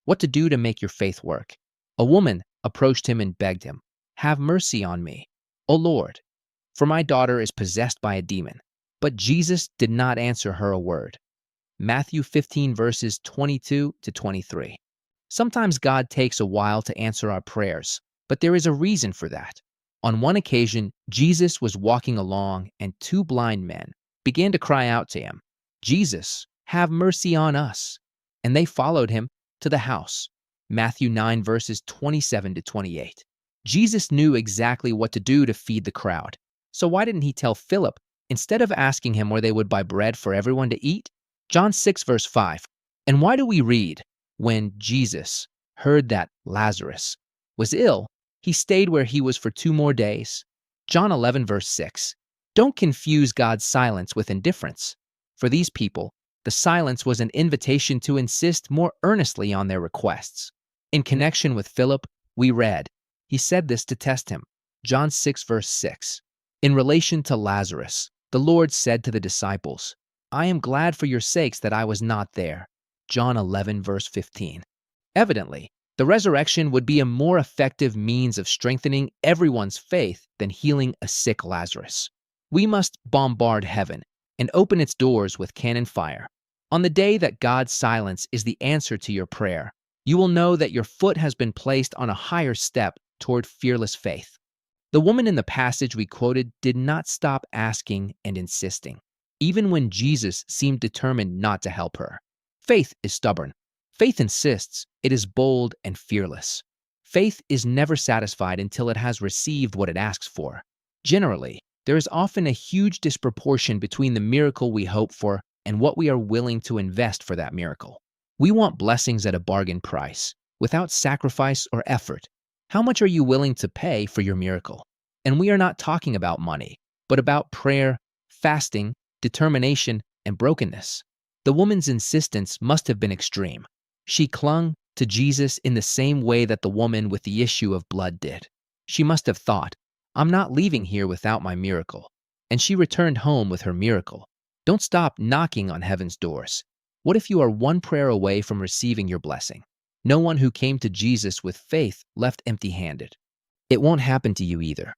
what to do to make your faith work. A woman approached him and begged him, "Have mercy on me, O Lord, for my daughter is possessed by a demon." But Jesus did not answer her a word. Matthew 15 verses 22 to 23. Sometimes God takes a while to answer our prayers, but there is a reason for that. On one occasion, Jesus was walking along and two blind men began to cry out to him, "Jesus, have mercy on us." And they followed him to the house. Matthew 9 verses 27 to 28. Jesus knew exactly what to do to feed the crowd. So why didn't he tell Philip, instead of asking him where they would buy bread for everyone to eat? John 6 verse 5. And why do we read, when Jesus heard that Lazarus was ill, he stayed where he was for 2 more days? John 11 verse 6. Don't confuse God's silence with indifference. For these people, the silence was an invitation to insist more earnestly on their requests. In connection with Philip, we read, he said this to test him. John 6 verse 6. In relation to Lazarus, the Lord said to the disciples, "I am glad for your sakes that I was not there." John 11 verse 15. Evidently, the resurrection would be a more effective means of strengthening everyone's faith than healing a sick Lazarus. We must bombard heaven and open its doors with cannon fire. On the day that God's silence is the answer to your prayer, you will know that your foot has been placed on a higher step toward fearless faith. The woman in the passage we quoted did not stop asking and insisting, even when Jesus seemed determined not to help her. Faith is stubborn. Faith insists. It is bold and fearless. Faith is never satisfied until it has received what it asks for. Generally, there is often a huge disproportion between the miracle we hope for and what we are willing to invest for that miracle. We want blessings at a bargain price, without sacrifice or effort. How much are you willing to pay for your miracle? And we are not talking about money, but about prayer, fasting, determination, and brokenness. The woman's insistence must have been extreme. She clung to Jesus in the same way that the woman with the issue of blood did. She must have thought, "I'm not leaving here without my miracle." And she returned home with her miracle. Don't stop knocking on heaven's doors. What if you are one prayer away from receiving your blessing? No one who came to Jesus with faith left empty-handed. It won't happen to you either.